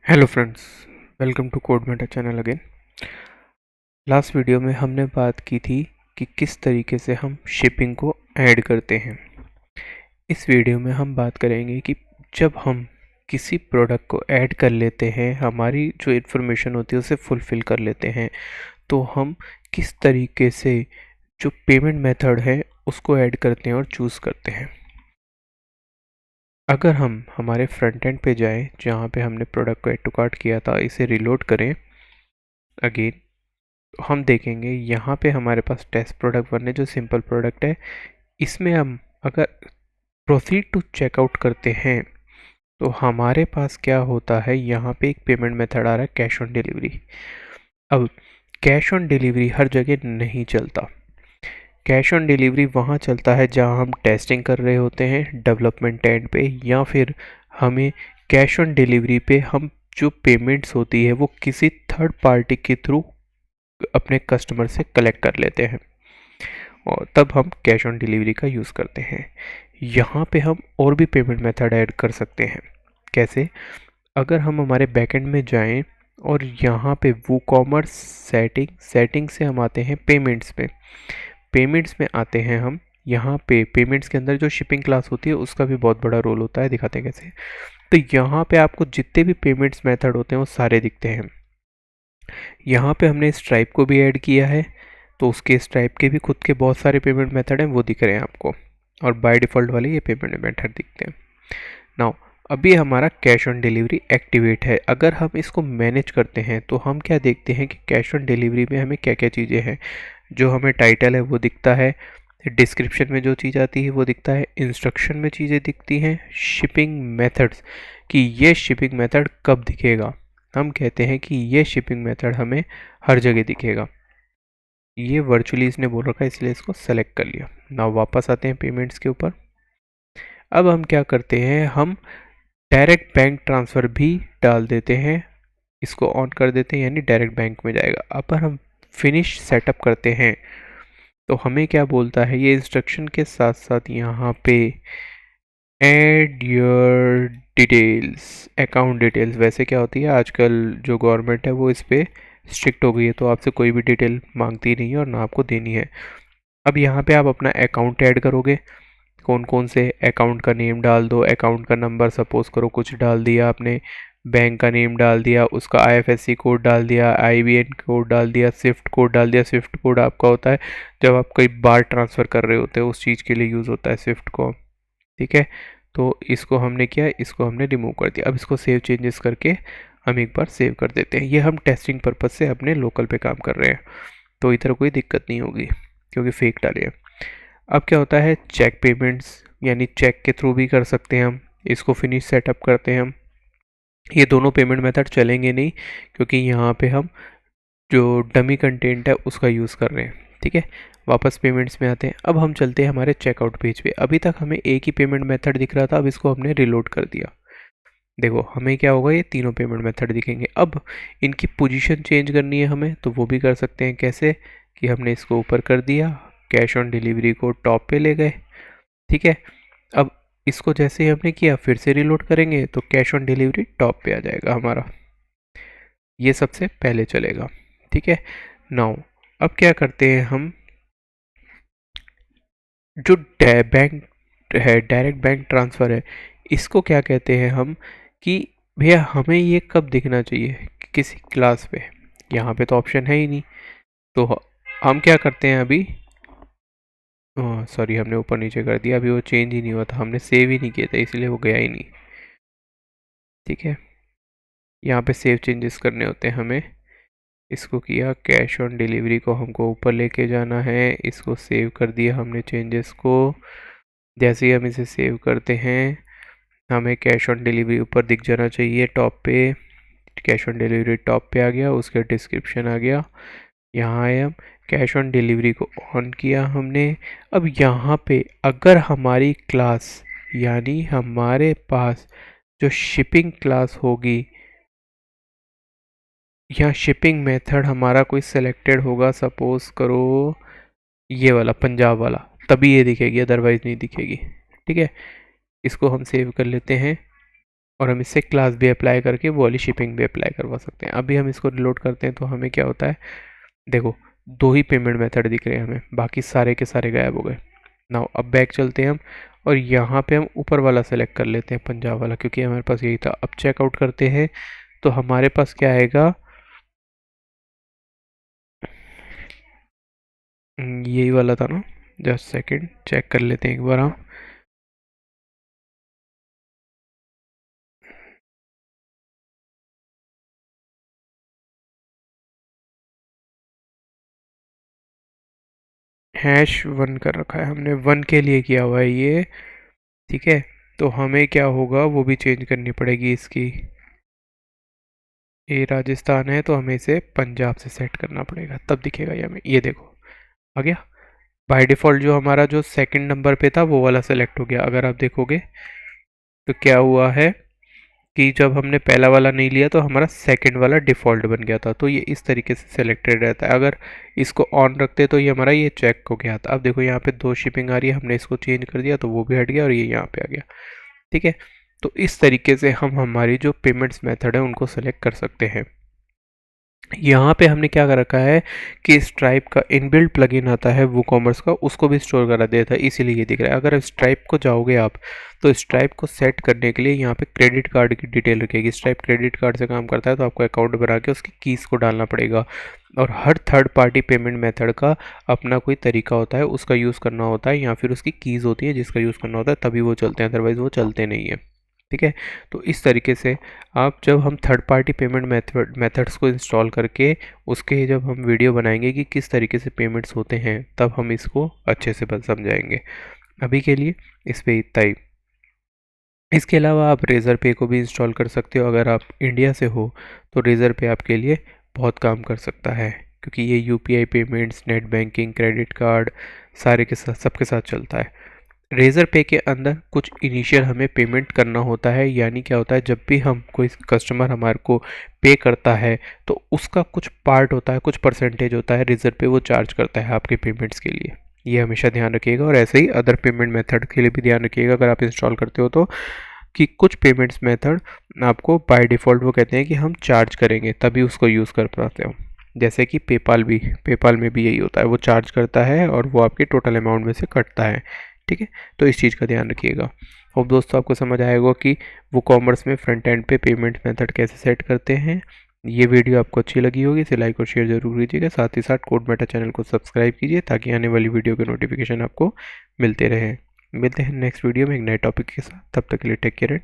Hello friends, welcome to Code Meta channel again. Last video में हमने बात की थी कि किस तरीके से हम शिपिंग को ऐड करते हैं। इस वीडियो में हम बात करेंगे कि जब हम किसी प्रोडक्ट को ऐड कर लेते हैं, हमारी जो इन्फॉर्मेशन होती है उसे फुलफ़िल कर लेते हैं, तो हम किस तरीके से जो पेमेंट मेथड है उसको ऐड करते हैं और चूज़ करते हैं। अगर हम हमारे फ्रंट एंड पे जाएं, जहाँ पे हमने प्रोडक्ट को ऐड टू कार्ट किया था, इसे रिलोड करें अगेन, हम देखेंगे यहाँ पे हमारे पास टेस्ट प्रोडक्ट वन है जो सिंपल प्रोडक्ट है। इसमें हम अगर प्रोसीड टू चेकआउट करते हैं तो हमारे पास क्या होता है, यहाँ पे एक पेमेंट मेथड आ रहा है कैश ऑन डिलीवरी। अब कैश ऑन डिलीवरी हर जगह नहीं चलता। कैश ऑन डिलीवरी वहाँ चलता है जहाँ हम टेस्टिंग कर रहे होते हैं डेवलपमेंट एंड पे, या फिर हमें कैश ऑन डिलीवरी पे हम जो पेमेंट्स होती है वो किसी थर्ड पार्टी के थ्रू अपने कस्टमर से कलेक्ट कर लेते हैं और तब हम कैश ऑन डिलीवरी का यूज़ करते हैं। यहाँ पे हम और भी पेमेंट मेथड ऐड कर सकते हैं। कैसे? अगर हम हमारे बैकएंड में जाएं और यहाँ पे वूकॉमर्स सेटिंग से हम आते हैं पेमेंट्स में। पेमेंट्स में आते हैं हम, यहाँ पे पेमेंट्स के अंदर जो शिपिंग क्लास होती है उसका भी बहुत बड़ा रोल होता है। दिखाते हैं कैसे। तो यहाँ पे आपको जितने भी पेमेंट्स मेथड होते हैं वो सारे दिखते हैं। यहाँ पे हमने स्ट्राइप को भी ऐड किया है, तो उसके स्ट्राइप के भी खुद के बहुत सारे पेमेंट मेथड हैं, वो दिख रहे हैं आपको, और बाय डिफ़ॉल्ट वाले ये पेमेंट मेथड दिखते हैं। नाउ अभी हमारा कैश ऑन डिलीवरी एक्टिवेट है। अगर हम इसको मैनेज करते हैं तो हम क्या देखते हैं कि कैश ऑन डिलीवरी में हमें क्या क्या चीज़ें हैं। जो हमें टाइटल है वो दिखता है, डिस्क्रिप्शन में जो चीज़ आती है वो दिखता है, इंस्ट्रक्शन में चीज़ें दिखती हैं, शिपिंग मेथड्स कि ये शिपिंग मेथड कब दिखेगा। हम कहते हैं कि ये शिपिंग मेथड हमें हर जगह दिखेगा। ये वर्चुअली इसने बोल रखा है इसलिए इसको सेलेक्ट कर लिया। नाउ वापस आते हैं पेमेंट्स के ऊपर। अब हम क्या करते हैं, हम डायरेक्ट बैंक ट्रांसफ़र भी डाल देते हैं, इसको ऑन कर देते हैं, यानी डायरेक्ट बैंक में जाएगा। अब हम फिनिश सेटअप करते हैं तो हमें क्या बोलता है, ये इंस्ट्रक्शन के साथ साथ यहाँ पे add your details, account details. वैसे क्या होती है आजकल जो गवर्नमेंट है वो इस पर स्ट्रिक्ट हो गई है, तो आपसे कोई भी डिटेल मांगती नहीं है और ना आपको देनी है। अब यहाँ पे आप अपना अकाउंट ऐड करोगे, कौन कौन से अकाउंट का नेम डाल दो, अकाउंट का नंबर सपोज करो कुछ डाल दिया आपने, बैंक का नेम डाल दिया, उसका आईएफएससी कोड डाल दिया, आईबीएन कोड डाल दिया, स्विफ्ट कोड डाल दिया। स्विफ्ट कोड आपका होता है जब आप कई बार ट्रांसफ़र कर रहे होते हैं, उस चीज़ के लिए यूज़ होता है स्विफ्ट को। ठीक है, तो इसको हमने किया, इसको हमने रिमूव कर दिया। अब इसको सेव चेंजेस करके हम एक बार सेव कर देते हैं। ये हम टेस्टिंग पर्पज़ से अपने लोकल पे काम कर रहे हैं, तो इधर कोई दिक्कत नहीं होगी क्योंकि फेक डाले हैं। अब क्या होता है, चेक पेमेंट्स, यानी चेक के थ्रू भी कर सकते हैं हम। इसको फिनिश सेटअप करते हैं हम। ये दोनों पेमेंट मेथड चलेंगे नहीं क्योंकि यहाँ पे हम जो डमी कंटेंट है उसका यूज़ कर रहे हैं। ठीक है, वापस पेमेंट्स में आते हैं। अब हम चलते हैं हमारे चेकआउट पेज पे। अभी तक हमें एक ही पेमेंट मेथड दिख रहा था, अब इसको हमने रिलोड कर दिया। देखो हमें क्या होगा, ये तीनों पेमेंट मेथड दिखेंगे। अब इनकी पोजीशन चेंज करनी है हमें, तो वो भी कर सकते हैं। कैसे कि हमने इसको ऊपर कर दिया, कैश ऑन डिलीवरी को टॉप पे ले गए। ठीक है, अब इसको जैसे ही हमने किया फिर से रिलोड करेंगे तो कैश ऑन डिलीवरी टॉप पे आ जाएगा हमारा, ये सबसे पहले चलेगा। ठीक है, नाउ अब क्या करते हैं हम, जो बैंक है, डायरेक्ट बैंक ट्रांसफ़र है, इसको क्या कहते हैं हम कि भैया हमें ये कब दिखना चाहिए, किसी क्लास पे। यहाँ पे तो ऑप्शन है ही नहीं, तो हम क्या करते हैं अभी, सॉरी हमने ऊपर नीचे कर दिया, अभी वो चेंज ही नहीं हुआ था, हमने सेव ही नहीं किया था इसलिए वो गया ही नहीं। ठीक है, यहाँ पे सेव चेंजेस करने होते हैं हमें। इसको किया, कैश ऑन डिलीवरी को हमको ऊपर लेके जाना है, इसको सेव कर दिया हमने चेंजेस को। जैसे ही हम इसे सेव करते हैं हमें कैश ऑन डिलीवरी ऊपर दिख जाना चाहिए टॉप पे। कैश ऑन डिलीवरी टॉप पे आ गया, उसका डिस्क्रिप्शन आ गया। यहाँ आए हम, कैश ऑन डिलीवरी को ऑन किया हमने। अब यहाँ पे अगर हमारी क्लास, यानी हमारे पास जो शिपिंग क्लास होगी या शिपिंग मेथड हमारा कोई सेलेक्टेड होगा, सपोज करो ये वाला पंजाब वाला, तभी ये दिखेगी, अदरवाइज़ नहीं दिखेगी। ठीक है, इसको हम सेव कर लेते हैं। और हम इससे क्लास भी अप्लाई करके वो वाली शिपिंग भी अप्लाई करवा सकते हैं। अभी हम इसको रिलोड करते हैं तो हमें क्या होता है, देखो 2 ही पेमेंट मेथड दिख रहे हैं हमें, बाकी सारे के सारे गायब हो गए। नाउ अब बैक चलते हैं हम और यहाँ पे हम ऊपर वाला सेलेक्ट कर लेते हैं, पंजाब वाला, क्योंकि हमारे पास यही था। अब चेकआउट करते हैं तो हमारे पास क्या आएगा, यही वाला था ना, जस्ट सेकंड चेक कर लेते हैं एक बार हम। #1 कर रखा है हमने, 1 के लिए किया हुआ है ये, ठीक है। तो हमें क्या होगा, वो भी चेंज करनी पड़ेगी इसकी। ये राजस्थान है तो हमें इसे पंजाब से सेट करना पड़ेगा, तब दिखेगा ये हमें। ये देखो आ गया। बाय डिफ़ॉल्ट जो हमारा जो सेकंड नंबर पे था वो वाला सेलेक्ट हो गया। अगर आप देखोगे तो क्या हुआ है कि जब हमने पहला वाला नहीं लिया तो हमारा सेकंड वाला डिफ़ॉल्ट बन गया था। तो ये इस तरीके से सिलेक्टेड रहता है। अगर इसको ऑन रखते तो ये हमारा ये चेक हो गया था। अब देखो यहाँ पे 2 शिपिंग आ रही है, हमने इसको चेंज कर दिया तो वो भी हट गया और ये यहाँ पे आ गया, ठीक है। तो इस तरीके से हम हमारी जो पेमेंट्स मेथड है उनको सेलेक्ट कर सकते हैं। यहाँ पे हमने क्या कर रखा है कि स्ट्राइप का इनबिल्ट प्लगइन आता है वो कॉमर्स का, उसको भी स्टोर करा देता है, इसीलिए ये दिख रहा है। अगर स्ट्राइप को जाओगे आप तो स्ट्राइप को सेट करने के लिए यहाँ पे क्रेडिट कार्ड की डिटेल रखेगी। स्ट्राइप क्रेडिट कार्ड से काम करता है तो आपको अकाउंट बना के उसकी कीज़ को डालना पड़ेगा। और हर थर्ड पार्टी पेमेंट मेथड का अपना कोई तरीका होता है, उसका यूज़ करना होता है या फिर उसकी कीज़ होती है जिसका यूज़ करना होता है, तभी वो चलते हैं, अदरवाइज़ वो चलते नहीं है, ठीक है। तो इस तरीके से आप जब हम थर्ड पार्टी पेमेंट मेथड्स को इंस्टॉल करके उसके जब हम वीडियो बनाएंगे कि किस तरीके से पेमेंट्स होते हैं, तब हम इसको अच्छे से समझाएंगे। अभी के लिए इस पे इतना ही। इसके अलावा आप रेज़र पे को भी इंस्टॉल कर सकते हो। अगर आप इंडिया से हो तो रेज़र पे आपके लिए बहुत काम कर सकता है, क्योंकि ये UPI payments, net banking, credit card सारे के साथ सबके साथ चलता है। रेज़र पे के अंदर कुछ इनिशियल हमें पेमेंट करना होता है, यानी क्या होता है, जब भी हम कोई कस्टमर हमारे को पे करता है तो उसका कुछ पार्ट होता है, कुछ परसेंटेज होता है रेज़र पे वो चार्ज करता है आपके पेमेंट्स के लिए। ये हमेशा ध्यान रखिएगा। और ऐसे ही अदर पेमेंट मेथड के लिए भी ध्यान रखिएगा अगर आप इंस्टॉल करते हो तो, कि कुछ पेमेंट्स मेथड आपको बाय डिफ़ॉल्ट वो कहते हैं कि हम चार्ज करेंगे तभी उसको यूज़ कर पाते हो। जैसे कि पेपाल में भी यही होता है, वो चार्ज करता है और वो आपके टोटल अमाउंट में से कटता है, ठीक है। तो इस चीज़ का ध्यान रखिएगा। होप दोस्तों आपको समझ आएगा कि वो कॉमर्स में फ्रंट एंड पे पेमेंट मेथड कैसे सेट करते हैं। ये वीडियो आपको अच्छी लगी होगी, इसे लाइक और शेयर जरूर कीजिएगा। साथ ही साथ कोड मेटा चैनल को सब्सक्राइब कीजिए ताकि आने वाली वीडियो के नोटिफिकेशन आपको मिलते रहें। मिलते हैं नेक्स्ट वीडियो में एक नए टॉपिक के साथ, तब तक के लिए टेक केयर।